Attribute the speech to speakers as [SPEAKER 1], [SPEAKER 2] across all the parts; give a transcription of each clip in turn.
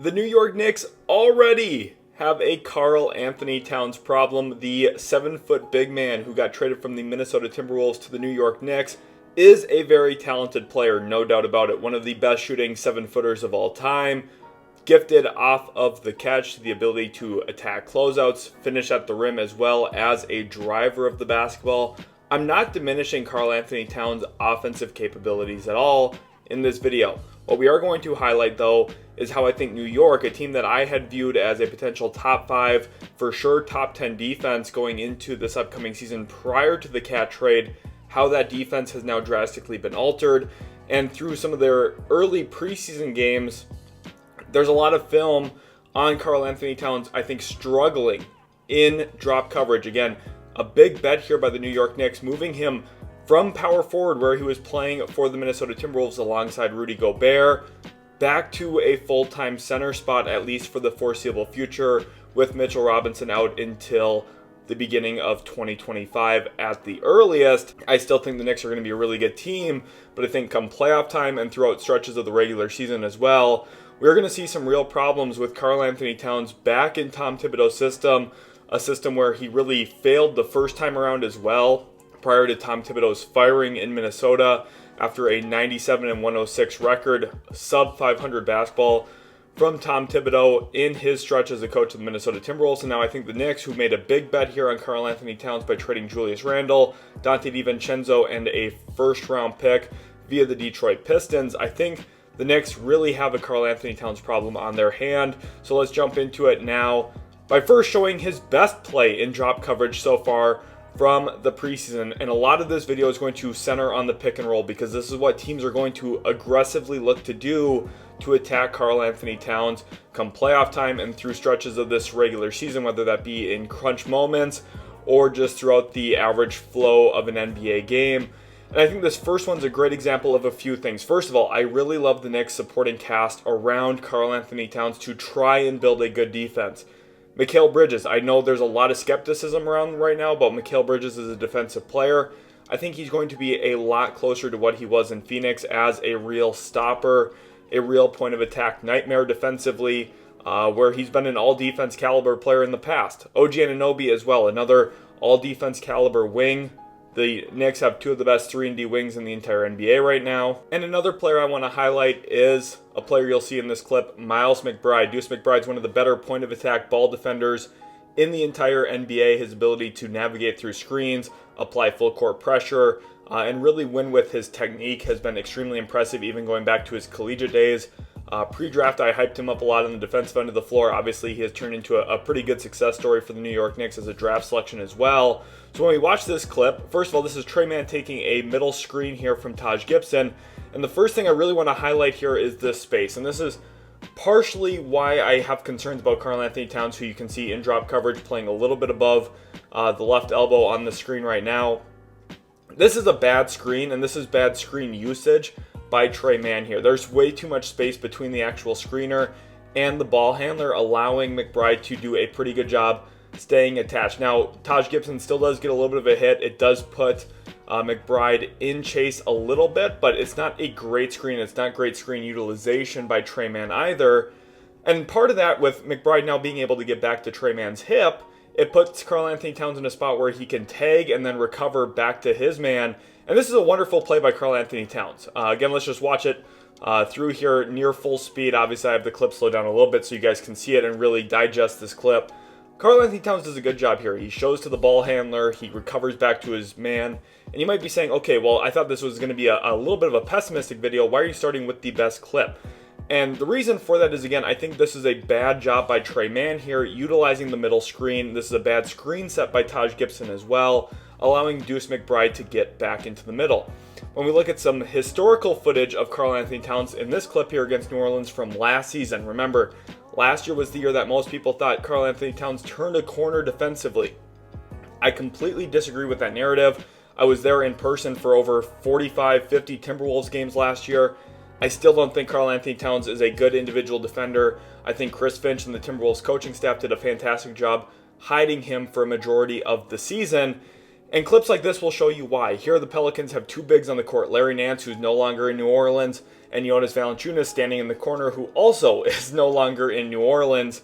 [SPEAKER 1] The New York Knicks already have a Karl-Anthony Towns problem. The 7-foot big man who got traded from the Minnesota Timberwolves to the New York Knicks is a very talented player, no doubt about it. One of the best shooting 7-footers of all time. Gifted off of the catch, the ability to attack closeouts, finish at the rim, as well as a driver of the basketball. I'm not diminishing Karl-Anthony Towns' offensive capabilities at all in this video. What we are going to highlight, though, is how I think New York, a team that I had viewed as a potential top 5, for sure top 10 defense going into this upcoming season prior to the Cat trade, how that defense has now drastically been altered. And through some of their early preseason games, there's a lot of film on Karl-Anthony Towns, I think, struggling in drop coverage. Again, a big bet here by the New York Knicks, moving him from power forward, where he was playing for the Minnesota Timberwolves alongside Rudy Gobert, back to a full-time center spot, at least for the foreseeable future, with Mitchell Robinson out until the beginning of 2025 at the earliest. I still think the Knicks are going to be a really good team, but I think come playoff time and throughout stretches of the regular season as well, we're going to see some real problems with Karl-Anthony Towns back in Tom Thibodeau's system, a system where he really failed the first time around as well, prior to Tom Thibodeau's firing in Minnesota after a 97-106 record, sub-500 basketball from Tom Thibodeau in his stretch as a coach of the Minnesota Timberwolves. And now I think the Knicks, who made a big bet here on Karl-Anthony Towns by trading Julius Randle, Dante DiVincenzo, and a first-round pick via the Detroit Pistons, I think the Knicks really have a Karl-Anthony Towns problem on their hand. So let's jump into it now by first showing his best play in drop coverage so far from the preseason. And a lot of this video is going to center on the pick and roll, because this is what teams are going to aggressively look to do to attack Karl-Anthony Towns come playoff time and through stretches of this regular season, whether that be in crunch moments or just throughout the average flow of an NBA game. And I think this first one's a great example of a few things. First of all, I really love the Knicks supporting cast around Karl-Anthony Towns to try and build a good defense. Mikal Bridges, I know there's a lot of skepticism around right now about Mikal Bridges as a defensive player. I think he's going to be a lot closer to what he was in Phoenix as a real stopper, a real point of attack nightmare defensively, where he's been an all-defense caliber player in the past. OG Anunoby as well, another all-defense caliber wing. The Knicks have two of the best 3-and-D wings in the entire NBA right now. And another player I want to highlight is a player you'll see in this clip, Miles McBride. Deuce McBride's one of the better point-of-attack ball defenders in the entire NBA. His ability to navigate through screens, apply full-court pressure, and really win with his technique has been extremely impressive, even going back to his collegiate days. Pre-draft, I hyped him up a lot on the defensive end of the floor. Obviously, he has turned into a pretty good success story for the New York Knicks as a draft selection as well. So when we watch this clip, first of all, this is Tre Mann taking a middle screen here from Taj Gibson. And the first thing I really want to highlight here is this space. And this is partially why I have concerns about Karl-Anthony Towns, who you can see in drop coverage playing a little bit above the left elbow on the screen right now. This is a bad screen, and this is bad screen usage by Tre Mann here. There's way too much space between the actual screener and the ball handler, allowing McBride to do a pretty good job staying attached. Now, Taj Gibson still does get a little bit of a hit. It does put McBride in chase a little bit, but it's not a great screen. It's not great screen utilization by Tre Mann either. And part of that, with McBride now being able to get back to Tre Mann's hip, it puts Karl-Anthony Towns in a spot where he can tag and then recover back to his man. And this is a wonderful play by Karl-Anthony Towns. Again, let's just watch it through here near full speed. Obviously, I have the clip slowed down a little bit so you guys can see it and really digest this clip. Karl-Anthony Towns does a good job here. He shows to the ball handler. He recovers back to his man. And you might be saying, okay, well, I thought this was going to be a little bit of a pessimistic video. Why are you starting with the best clip? And the reason for that is, again, I think this is a bad job by Tre Mann here, utilizing the middle screen. This is a bad screen set by Taj Gibson as well, allowing Deuce McBride to get back into the middle. When we look at some historical footage of Karl-Anthony Towns in this clip here against New Orleans from last season, remember, last year was the year that most people thought Karl-Anthony Towns turned a corner defensively. I completely disagree with that narrative. I was there in person for over 45, 50 Timberwolves games last year. I still don't think Karl-Anthony Towns is a good individual defender. I think Chris Finch and the Timberwolves coaching staff did a fantastic job hiding him for a majority of the season. And clips like this will show you why. Here the Pelicans have two bigs on the court. Larry Nance, who's no longer in New Orleans, and Jonas Valanciunas standing in the corner, who also is no longer in New Orleans.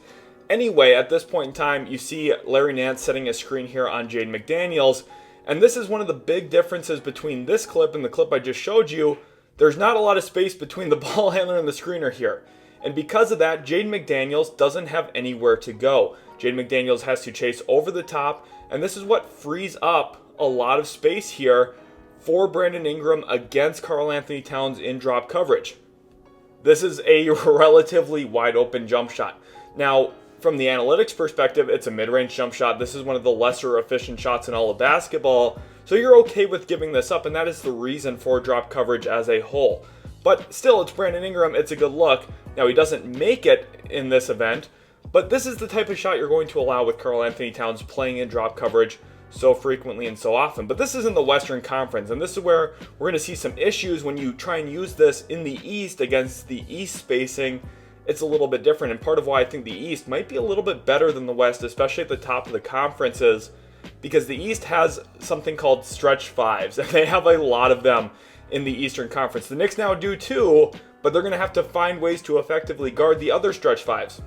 [SPEAKER 1] Anyway, at this point in time, you see Larry Nance setting a screen here on Jaden McDaniels. And this is one of the big differences between this clip and the clip I just showed you. There's not a lot of space between the ball handler and the screener here. And because of that, Jaden McDaniels doesn't have anywhere to go. Jaden McDaniels has to chase over the top, and this is what frees up a lot of space here for Brandon Ingram against Karl-Anthony Towns in drop coverage. This is a relatively wide open jump shot. Now, from the analytics perspective, it's a mid-range jump shot. This is one of the lesser efficient shots in all of basketball, so you're okay with giving this up, and that is the reason for drop coverage as a whole. But still, it's Brandon Ingram. It's a good look. Now, he doesn't make it in this event, but this is the type of shot you're going to allow with Karl-Anthony Towns playing in drop coverage so frequently and so often. But this is in the Western Conference, and this is where we're going to see some issues when you try and use this in the East against the East spacing. It's a little bit different, and part of why I think the East might be a little bit better than the West, especially at the top of the conferences, because the East has something called stretch fives, and they have a lot of them in the Eastern Conference. The Knicks now do too, but they're going to have to find ways to effectively guard the other stretch fives.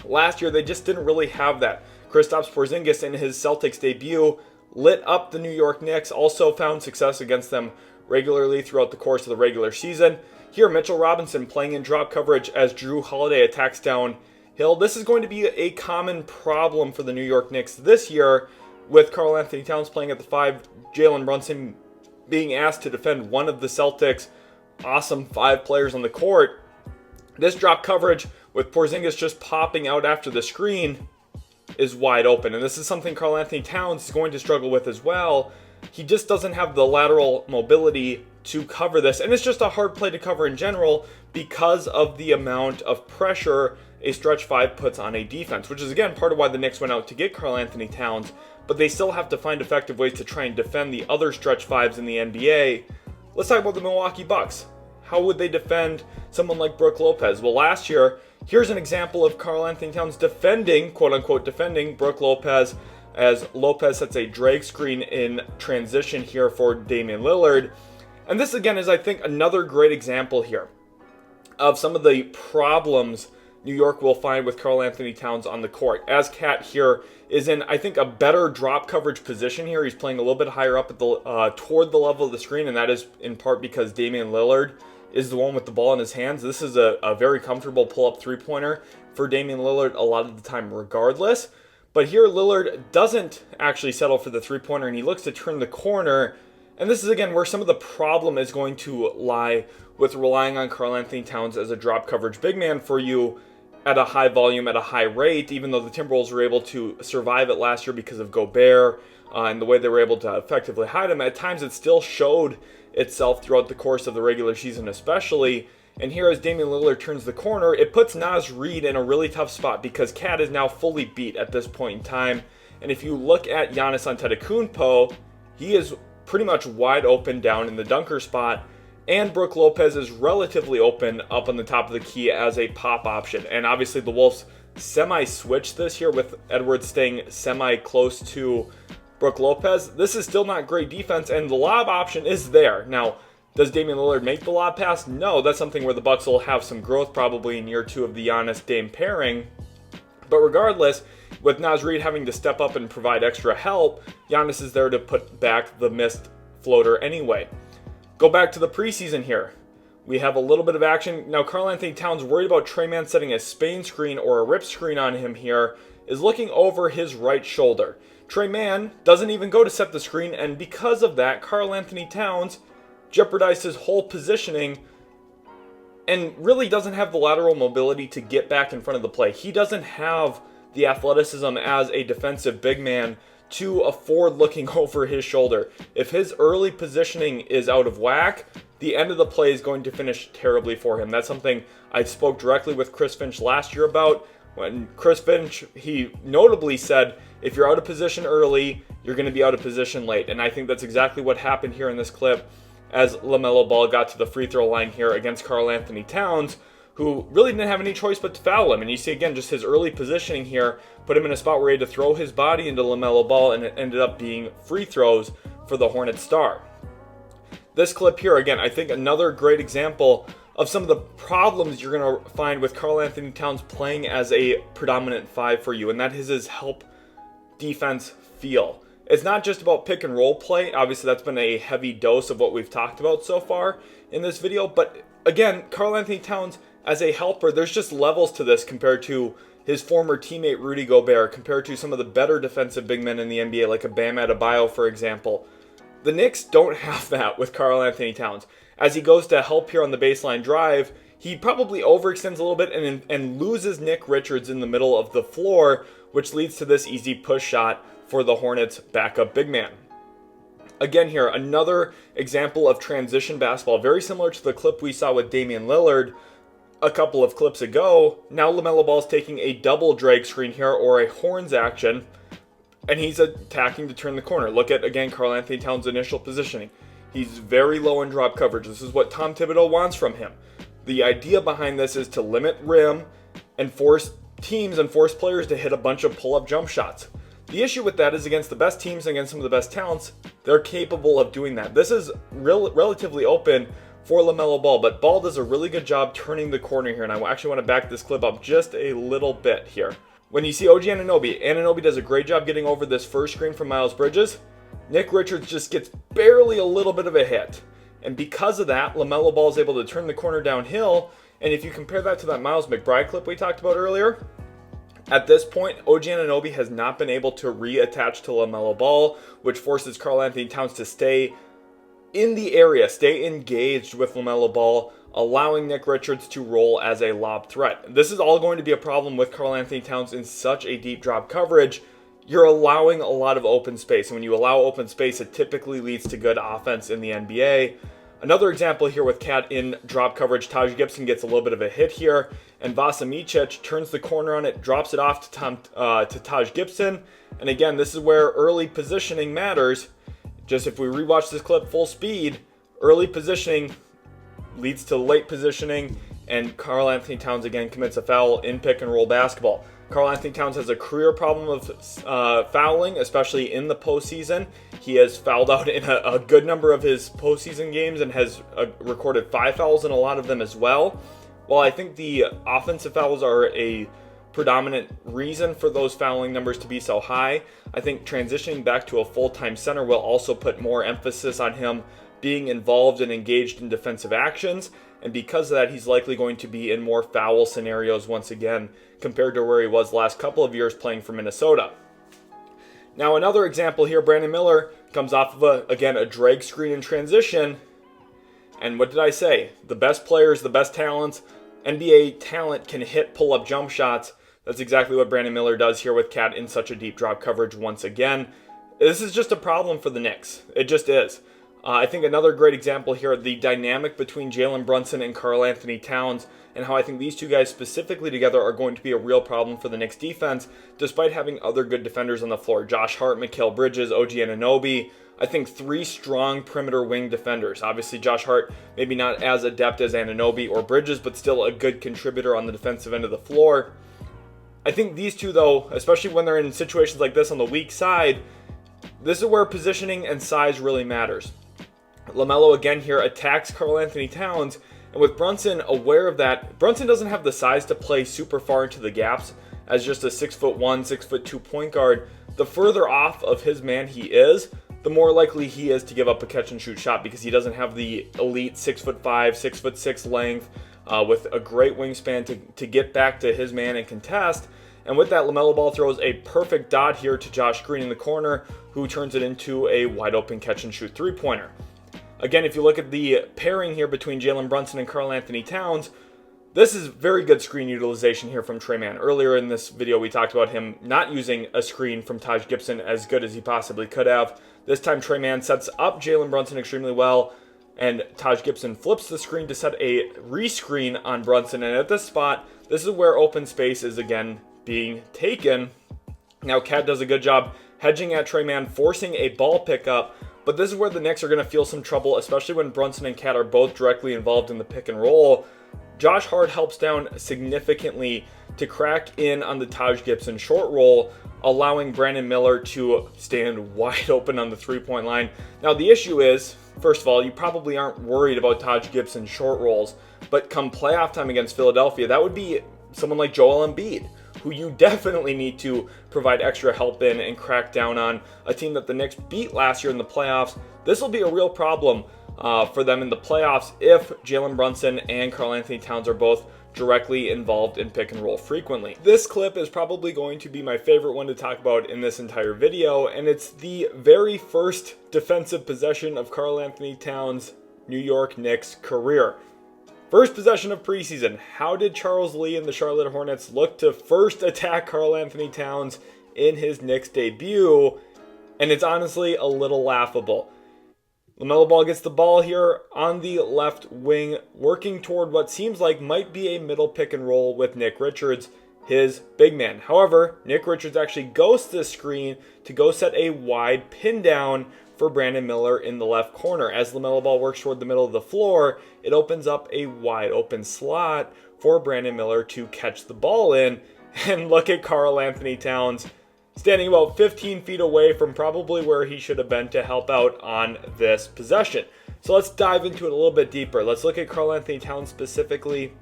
[SPEAKER 1] Last year, they just didn't really have that. Kristaps Porzingis in his Celtics debut lit up the New York Knicks, also found success against them regularly throughout the course of the regular season. Here, Mitchell Robinson playing in drop coverage as Drew Holiday attacks downhill. This is going to be a common problem for the New York Knicks this year, with Karl-Anthony Towns playing at the 5, Jalen Brunson being asked to defend one of the Celtics' awesome 5 players on the court. This drop coverage with Porzingis just popping out after the screen is wide open, and this is something Karl-Anthony Towns is going to struggle with as well. He just doesn't have the lateral mobility to cover this, and it's just a hard play to cover in general because of the amount of pressure a stretch 5 puts on a defense, which is again part of why the Knicks went out to get Karl-Anthony Towns, but they still have to find effective ways to try and defend the other stretch 5s in the NBA. Let's talk about the Milwaukee Bucks. How would they defend someone like Brook Lopez? Well, last year, here's an example of Karl-Anthony Towns defending, quote-unquote defending, Brook Lopez, as Lopez sets a drag screen in transition here for Damian Lillard. And this, again, is, I think, another great example here of some of the problems New York will find with Karl-Anthony Towns on the court. As Cat here is in, I think, a better drop coverage position here. He's playing a little bit higher up at the toward the level of the screen, and that is in part because Damian Lillard is the one with the ball in his hands. This is a very comfortable pull-up three-pointer for Damian Lillard a lot of the time regardless. But here Lillard doesn't actually settle for the three-pointer, and he looks to turn the corner. And this is, again, where some of the problem is going to lie with relying on Karl-Anthony Towns as a drop coverage big man for you at a high volume, at a high rate, even though the Timberwolves were able to survive it last year because of Gobert and the way they were able to effectively hide him. At times it still showed itself throughout the course of the regular season especially. And here as Damian Lillard turns the corner, it puts Naz Reid in a really tough spot because Cat is now fully beat at this point in time. And if you look at Giannis Antetokounmpo, he is pretty much wide open down in the dunker spot. And Brook Lopez is relatively open up on the top of the key as a pop option. And obviously the Wolves semi-switched this here with Edwards staying semi-close to Brook Lopez. This is still not great defense, and the lob option is there. Now, does Damian Lillard make the lob pass? No, that's something where the Bucks will have some growth probably in year 2 of the Giannis-Dame pairing. But regardless, with Naz Reid having to step up and provide extra help, Giannis is there to put back the missed floater anyway. Go back to the preseason here. We have a little bit of action. Now, Karl-Anthony Towns, worried about Tre Mann setting a Spain screen or a rip screen on him here, is looking over his right shoulder. Tre Mann doesn't even go to set the screen, and because of that, Karl-Anthony Towns jeopardized his whole positioning and really doesn't have the lateral mobility to get back in front of the play. He doesn't have the athleticism as a defensive big man to afford looking over his shoulder. If his early positioning is out of whack, the end of the play is going to finish terribly for him. That's something I spoke directly with Chris Finch last year about. When Chris Finch, he notably said, if you're out of position early, you're going to be out of position late. And I think that's exactly what happened here in this clip as LaMelo Ball got to the free throw line here against Karl-Anthony Towns, who really didn't have any choice but to foul him. And you see again just his early positioning here put him in a spot where he had to throw his body into LaMelo Ball, and it ended up being free throws for the Hornets star. This clip here, again, I think another great example of some of the problems you're going to find with Karl-Anthony Towns playing as a predominant 5 for you, and that is his help defense feel. It's not just about pick and roll play. Obviously, that's been a heavy dose of what we've talked about so far in this video. But again, Karl-Anthony Towns as a helper, there's just levels to this compared to his former teammate Rudy Gobert, compared to some of the better defensive big men in the NBA, like a Bam Adebayo, for example. The Knicks don't have that with Karl-Anthony Towns. As he goes to help here on the baseline drive, he probably overextends a little bit and loses Nick Richards in the middle of the floor, which leads to this easy push shot for the Hornets' backup big man. Again here, another example of transition basketball, very similar to the clip we saw with Damian Lillard a couple of clips ago. Now LaMelo Ball is taking a double drag screen here, or a horns action, and he's attacking to turn the corner. Look at, again, Karl-Anthony Towns' initial positioning. He's very low in drop coverage. This is what Tom Thibodeau wants from him. The idea behind this is to limit rim and force teams and force players to hit a bunch of pull-up jump shots. The issue with that is against the best teams and against some of the best talents, they're capable of doing that. This is relatively open for LaMelo Ball, but Ball does a really good job turning the corner here, and I actually want to back this clip up just a little bit here. When you see OG Anunoby does a great job getting over this first screen from Miles Bridges. Nick Richards just gets barely a little bit of a hit. And because of that, LaMelo Ball is able to turn the corner downhill. And if you compare that to that Miles McBride clip we talked about earlier, at this point, OG Anunoby has not been able to reattach to LaMelo Ball, which forces Karl-Anthony Towns to stay in the area, stay engaged with LaMelo Ball, allowing Nick Richards to roll as a lob threat. This is all going to be a problem with Karl-Anthony Towns in such a deep drop coverage. You're allowing a lot of open space, and when you allow open space, it typically leads to good offense in the NBA. Another example here with Cat in drop coverage, Taj Gibson gets a little bit of a hit here, and Vasa Micic turns the corner on it, drops it off to Taj Gibson. And again, this is where early positioning matters. Just if we rewatch this clip full speed, early positioning leads to late positioning, and Karl-Anthony Towns again commits a foul in pick and roll basketball. Karl-Anthony Towns has a career problem of fouling, especially in the postseason. He has fouled out in a good number of his postseason games and has recorded 5 fouls in a lot of them as well. While I think the offensive fouls are a predominant reason for those fouling numbers to be so high, I think transitioning back to a full-time center will also put more emphasis on him being involved and engaged in defensive actions, and because of that, he's likely going to be in more foul scenarios once again compared to where he was the last couple of years playing for Minnesota. Now another example here, Brandon Miller comes off of a drag screen in transition, and what did I say? The best players, the best talents, NBA talent can hit pull-up jump shots. That's exactly what Brandon Miller does here with Cat in such a deep drop coverage once again. This is just a problem for the Knicks. It just is. I think another great example here, the dynamic between Jalen Brunson and Karl-Anthony Towns, and how I think these two guys specifically together are going to be a real problem for the Knicks defense, despite having other good defenders on the floor. Josh Hart, Mikal Bridges, OG Anunoby. I think 3 strong perimeter wing defenders. Obviously, Josh Hart maybe not as adept as Anunoby or Bridges, but still a good contributor on the defensive end of the floor. I think these two, though, especially when they're in situations like this on the weak side, this is where positioning and size really matters. LaMelo again here attacks Karl-Anthony Towns, and with Brunson aware of that, Brunson doesn't have the size to play super far into the gaps as just a 6'1", 6'2" point guard. The further off of his man he is, the more likely he is to give up a catch and shoot shot, because he doesn't have the elite 6'5", 6'6" length with a great wingspan to get back to his man and contest. And with that, LaMelo Ball throws a perfect dot here to Josh Green in the corner, who turns it into a wide open catch and shoot three-pointer. Again, if you look at the pairing here between Jalen Brunson and Karl-Anthony Towns, this is very good screen utilization here from Tre Mann. Earlier in this video, we talked about him not using a screen from Taj Gibson as good as he possibly could have. This time, Tre Mann sets up Jalen Brunson extremely well, and Taj Gibson flips the screen to set a rescreen on Brunson. And at this spot, this is where open space is again being taken. Now, Cat does a good job hedging at Tre Mann, forcing a ball pickup. But this is where the Knicks are going to feel some trouble, especially when Brunson and Cat are both directly involved in the pick and roll. Josh Hart helps down significantly to crack in on the Taj Gibson short roll, allowing Brandon Miller to stand wide open on the three-point line. Now, the issue is, first of all, you probably aren't worried about Taj Gibson short rolls, but come playoff time against Philadelphia, that would be someone like Joel Embiid, who you definitely need to provide extra help in and crack down on. A team that the Knicks beat last year in the playoffs, this will be a real problem for them in the playoffs if Jalen Brunson and Karl-Anthony Towns are both directly involved in pick and roll frequently. This clip is probably going to be my favorite one to talk about in this entire video, and it's the very first defensive possession of Karl-Anthony Towns' New York Knicks career. First possession of preseason. How did Charles Lee and the Charlotte Hornets look to first attack Karl-Anthony Towns in his Knicks debut? And it's honestly a little laughable. LaMelo Ball gets the ball here on the left wing, working toward what seems like might be a middle pick and roll with Nick Richards, his big man. However, Nick Richards actually ghosts this screen to go set a wide pin down for Brandon Miller in the left corner. As LaMelo Ball works toward the middle of the floor, it opens up a wide open slot for Brandon Miller to catch the ball in. And look at Karl-Anthony Towns standing about 15 feet away from probably where he should have been to help out on this possession. So let's dive into it a little bit deeper. Let's look at Karl-Anthony Towns specifically.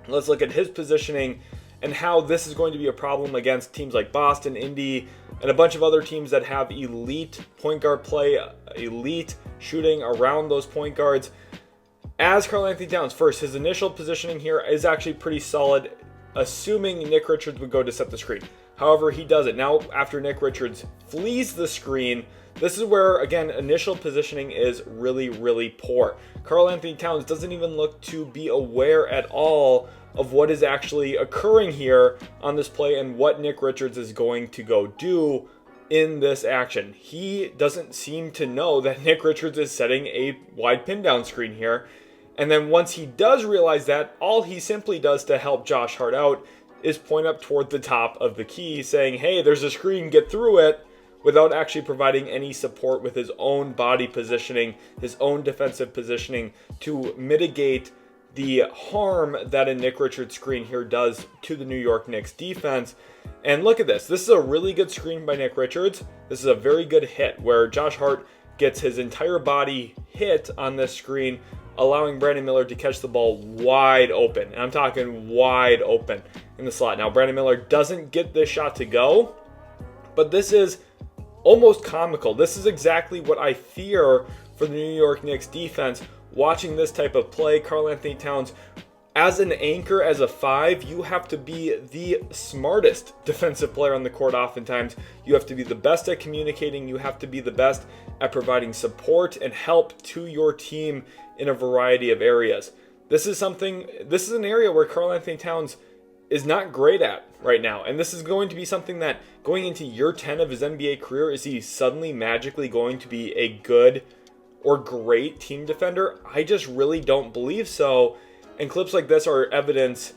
[SPEAKER 1] Let's look at his positioning and how this is going to be a problem against teams like Boston, Indy, and a bunch of other teams that have elite point guard play, elite shooting around those point guards. As Karl-Anthony Towns, first, his initial positioning here is actually pretty solid, assuming Nick Richards would go to set the screen. However, he doesn't. Now, after Nick Richards flees the screen, this is where, again, initial positioning is really, really poor. Karl-Anthony Towns doesn't even look to be aware at all of what is actually occurring here on this play and what Nick Richards is going to go do in this action. He doesn't seem to know that Nick Richards is setting a wide pin down screen here. And then once he does realize that, all he simply does to help Josh Hart out is point up toward the top of the key saying, hey, there's a screen, get through it, without actually providing any support with his own body positioning, his own defensive positioning to mitigate the harm that a Nick Richards screen here does to the New York Knicks defense. And look at this. This is a really good screen by Nick Richards. This is a very good hit where Josh Hart gets his entire body hit on this screen, allowing Brandon Miller to catch the ball wide open. And I'm talking wide open in the slot. Now, Brandon Miller doesn't get this shot to go, but this is almost comical. This is exactly what I fear for the New York Knicks defense. Watching this type of play, Karl-Anthony Towns, as an anchor, as a 5, you have to be the smartest defensive player on the court oftentimes. You have to be the best at communicating. You have to be the best at providing support and help to your team in a variety of areas. This is an area where Karl-Anthony Towns is not great at right now. And this is going to be something that going into year 10 of his NBA career, is he suddenly magically going to be a good or great team defender? I just really don't believe so. And clips like this are evidence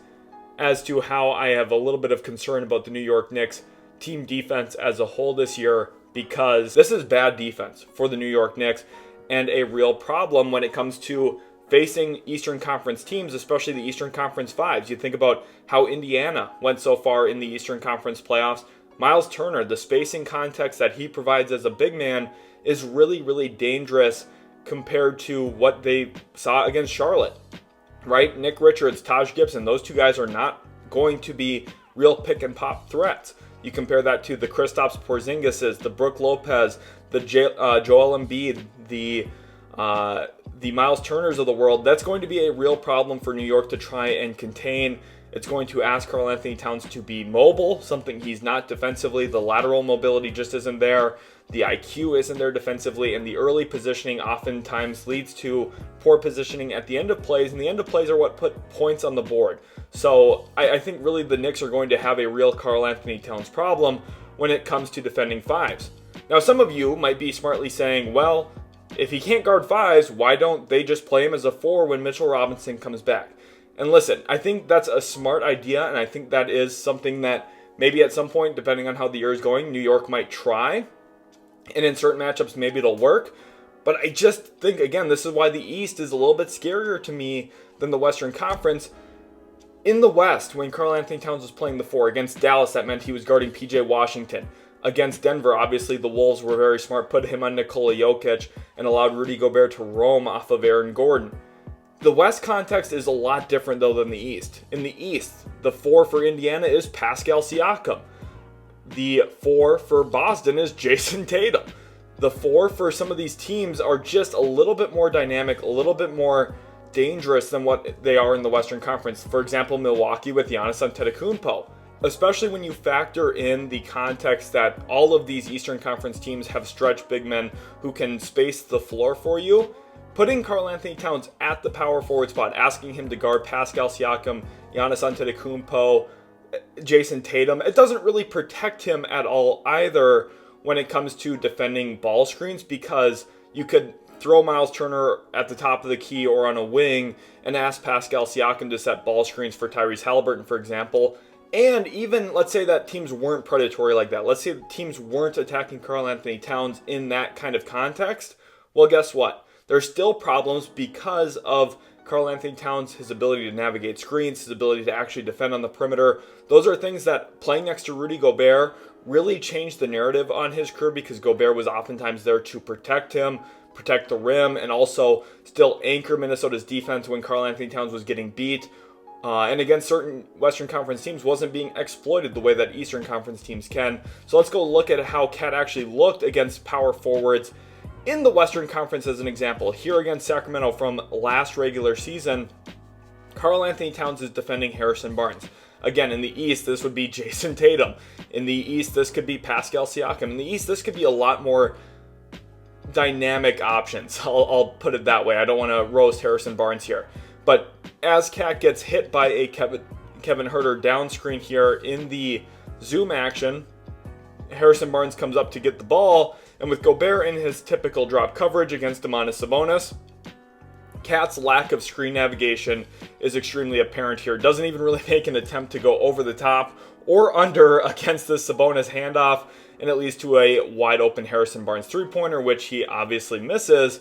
[SPEAKER 1] as to how I have a little bit of concern about the New York Knicks team defense as a whole this year, because this is bad defense for the New York Knicks and a real problem when it comes to facing Eastern Conference teams, especially the Eastern Conference 5s. You think about how Indiana went so far in the Eastern Conference playoffs. Miles Turner, the spacing context that he provides as a big man is really, really dangerous compared to what they saw against Charlotte, right? Nick Richards, Taj Gibson, those two guys are not going to be real pick and pop threats. You compare that to the Kristaps Porzingises, the Brook Lopez, the Joel Embiid, the Miles Turners of the world. That's going to be a real problem for New York to try and contain. It's going to ask Karl-Anthony Towns to be mobile, something he's not defensively. The lateral mobility just isn't there. The IQ isn't there defensively, and the early positioning oftentimes leads to poor positioning at the end of plays, and the end of plays are what put points on the board. So I think really the Knicks are going to have a real Karl-Anthony Towns problem when it comes to defending 5s. Now, some of you might be smartly saying, well, if he can't guard 5s, why don't they just play him as a 4 when Mitchell Robinson comes back? And listen, I think that's a smart idea, and I think that is something that maybe at some point, depending on how the year is going, New York might try. And in certain matchups, maybe it'll work. But I just think, again, this is why the East is a little bit scarier to me than the Western Conference, In the West, when Karl-Anthony Towns was playing the 4 against Dallas, that meant he was guarding PJ Washington. Against Denver, obviously the Wolves were very smart, put him on Nikola Jokic and allowed Rudy Gobert to roam off of Aaron Gordon. The West context is a lot different though than the East. In the East, the 4 for Indiana is Pascal Siakam. The 4 for Boston is Jason Tatum. The 4 for some of these teams are just a little bit more dynamic, a little bit more dangerous than what they are in the Western Conference. For example, Milwaukee with Giannis Antetokounmpo. Especially when you factor in the context that all of these Eastern Conference teams have stretch big men who can space the floor for you. Putting Karl-Anthony Towns at the power forward spot, asking him to guard Pascal Siakam, Giannis Antetokounmpo, Jason Tatum, it doesn't really protect him at all either when it comes to defending ball screens, because you could throw Miles Turner at the top of the key or on a wing and ask Pascal Siakam to set ball screens for Tyrese Halliburton, for example. And even, let's say that teams weren't predatory like that. Let's say the teams weren't attacking Karl-Anthony Towns in that kind of context. Well, guess what? There's still problems because of Karl-Anthony Towns, his ability to navigate screens, his ability to actually defend on the perimeter. Those are things that playing next to Rudy Gobert really changed the narrative on his career, because Gobert was oftentimes there to protect him, protect the rim, and also still anchor Minnesota's defense when Karl-Anthony Towns was getting beat. And against certain Western Conference teams, wasn't being exploited the way that Eastern Conference teams can. So let's go look at how Cat actually looked against power forwards in the Western Conference as an example. Here against Sacramento from last regular season, Karl-Anthony Towns is defending Harrison Barnes. Again, in the East, this would be Jason Tatum. In the East, this could be Pascal Siakam. In the East, this could be a lot more dynamic options. I'll put it that way. I don't want to roast Harrison Barnes here. But as Cat gets hit by a Kevin Herter down screen here in the zoom action, Harrison Barnes comes up to get the ball, and with Gobert in his typical drop coverage against Domantas Sabonis, Cat's lack of screen navigation is extremely apparent here. Doesn't even really make an attempt to go over the top or under against this Sabonis handoff, and it leads to a wide open Harrison Barnes three-pointer, which he obviously misses.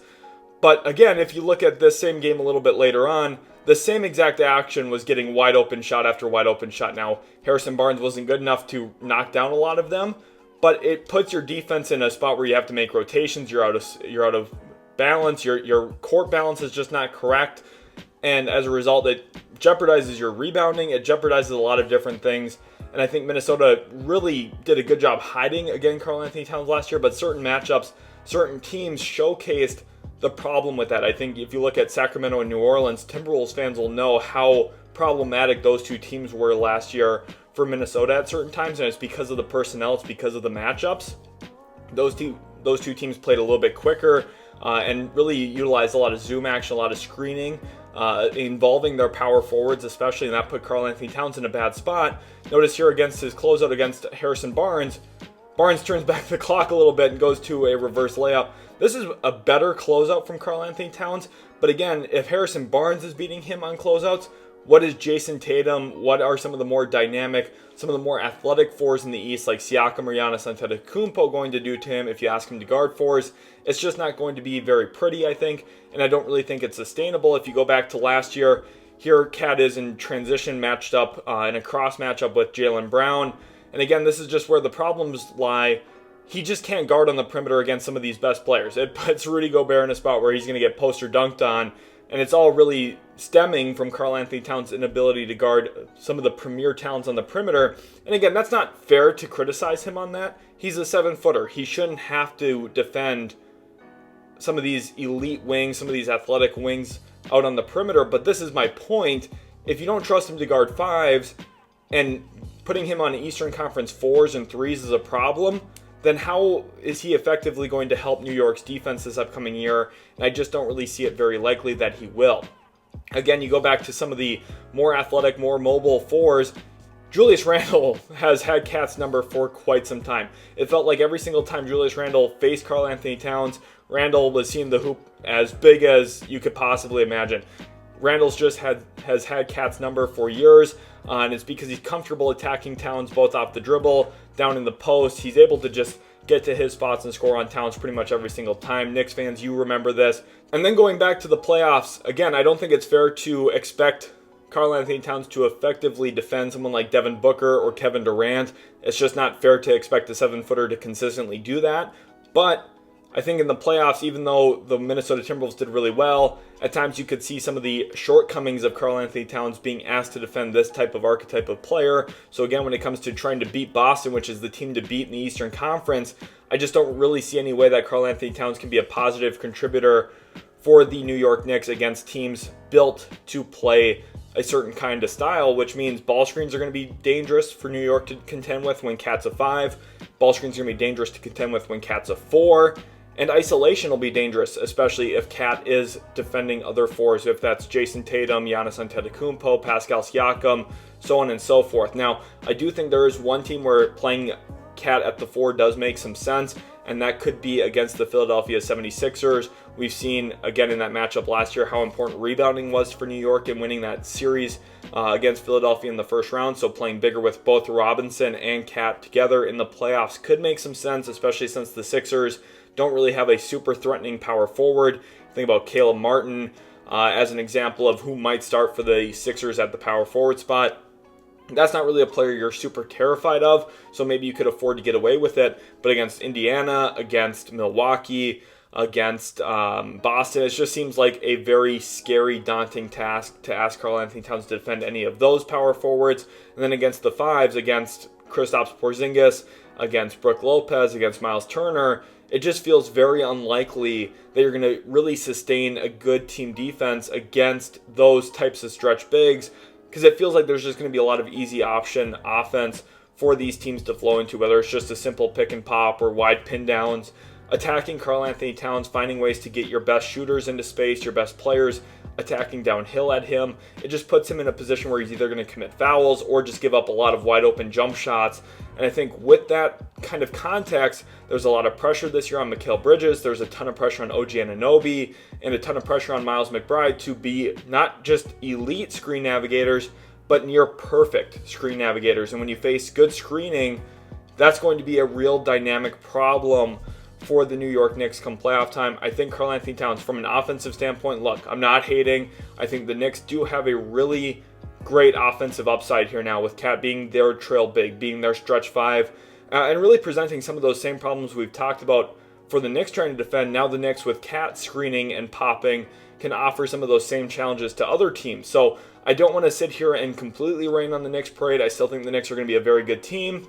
[SPEAKER 1] But again, if you look at this same game a little bit later on, the same exact action was getting wide open shot after wide open shot. Now, Harrison Barnes wasn't good enough to knock down a lot of them, but it puts your defense in a spot where you have to make rotations. You're out of balance. Your court balance is just not correct, and as a result, it jeopardizes your rebounding. It jeopardizes a lot of different things. And I think Minnesota really did a good job hiding against Karl-Anthony Towns last year, but certain matchups, certain teams showcased the problem with that. I think if you look at Sacramento and New Orleans, Timberwolves fans will know how problematic those two teams were last year for Minnesota at certain times, and it's because of the personnel, it's because of the matchups. Those two teams played a little bit quicker and really utilized a lot of zoom action, a lot of screening, involving their power forwards especially, and that put Karl-Anthony Towns in a bad spot. Notice here against his closeout against Harrison Barnes, Barnes turns back the clock a little bit and goes to a reverse layup. This is a better closeout from Karl-Anthony Towns, but again, if Harrison Barnes is beating him on closeouts, what is Jason Tatum? What are some of the more dynamic, some of the more athletic fours in the East, like Siakam or Giannis Antetokounmpo, going to do to him if you ask him to guard fours? It's just not going to be very pretty, I think, and I don't really think it's sustainable. If you go back to last year, here Cat is in transition matched up in a cross matchup with Jaylen Brown, and again, this is just where the problems lie. He just can't guard on the perimeter against some of these best players. It puts Rudy Gobert in a spot where he's going to get poster dunked on, and it's all really stemming from Karl-Anthony Towns' inability to guard some of the premier talents on the perimeter. And again, that's not fair to criticize him on that. He's a 7-footer. He shouldn't have to defend some of these elite wings, some of these athletic wings out on the perimeter. But this is my point. If you don't trust him to guard fives, and putting him on Eastern Conference 4s and 3s is a problem, then how is he effectively going to help New York's defense this upcoming year? And I just don't really see it very likely that he will. Again, you go back to some of the more athletic, more mobile fours. Julius Randle has had Cat's number for quite some time. It felt like every single time Julius Randle faced Karl-Anthony Towns, Randle was seeing the hoop as big as you could possibly imagine. Randle's has had Cat's number for years, and it's because he's comfortable attacking Towns both off the dribble, down in the post. He's able to just get to his spots and score on Towns pretty much every single time. Knicks fans, you remember this. And then going back to the playoffs, again, I don't think it's fair to expect Karl-Anthony Towns to effectively defend someone like Devin Booker or Kevin Durant. It's just not fair to expect a 7-footer to consistently do that. But I think in the playoffs, even though the Minnesota Timberwolves did really well, at times you could see some of the shortcomings of Karl-Anthony Towns being asked to defend this type of archetype of player. So again, when it comes to trying to beat Boston, which is the team to beat in the Eastern Conference, I just don't really see any way that Karl-Anthony Towns can be a positive contributor for the New York Knicks against teams built to play a certain kind of style, which means ball screens are going to be dangerous for New York to contend with when Cat's a 5. Ball screens are going to be dangerous to contend with when Cat's a 4. And isolation will be dangerous, especially if Cat is defending other 4s, if that's Jason Tatum, Giannis Antetokounmpo, Pascal Siakam, so on and so forth. Now, I do think there is one team where playing Cat at the 4 does make some sense, and that could be against the Philadelphia 76ers. We've seen, again, in that matchup last year, how important rebounding was for New York in winning that series against Philadelphia in the first round. So playing bigger with both Robinson and Cat together in the playoffs could make some sense, especially since the Sixers don't really have a super threatening power forward. Think about Caleb Martin as an example of who might start for the Sixers at the power forward spot. That's not really a player you're super terrified of, so maybe you could afford to get away with it. But against Indiana, against Milwaukee, against Boston, it just seems like a very scary, daunting task to ask Karl-Anthony Towns to defend any of those power forwards. And then against the 5s, against Kristaps Porzingis, against Brook Lopez, against Miles Turner, it just feels very unlikely that you're going to really sustain a good team defense against those types of stretch bigs, because it feels like there's just going to be a lot of easy option offense for these teams to flow into, whether it's just a simple pick and pop or wide pin downs. Attacking Karl-Anthony Towns, finding ways to get your best shooters into space, your best players attacking downhill at him, it just puts him in a position where he's either going to commit fouls or just give up a lot of wide open jump shots. And I think with that kind of context, there's a lot of pressure this year on Mikal Bridges. There's a ton of pressure on OG Anunoby and a ton of pressure on Miles McBride to be not just elite screen navigators, but near perfect screen navigators. And when you face good screening, that's going to be a real dynamic problem for the New York Knicks come playoff time. I think Karl-Anthony Towns, from an offensive standpoint, look, I'm not hating. I think the Knicks do have a really great offensive upside here now, with Cat being their trail big, being their stretch 5, and really presenting some of those same problems we've talked about for the Knicks trying to defend. Now the Knicks, with Cat screening and popping, can offer some of those same challenges to other teams. So I don't want to sit here and completely rain on the Knicks parade. I still think the Knicks are going to be a very good team.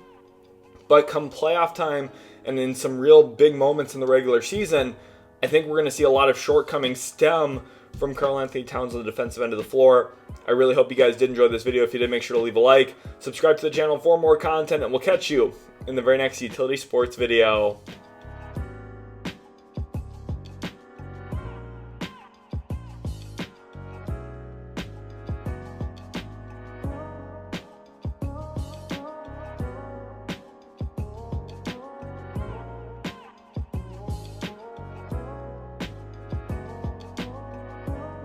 [SPEAKER 1] But come playoff time and in some real big moments in the regular season, I think we're going to see a lot of shortcomings stem from Karl-Anthony Towns on the defensive end of the floor. I really hope you guys did enjoy this video. If you did, make sure to leave a like, subscribe to the channel for more content, and we'll catch you in the very next Utility Sports video.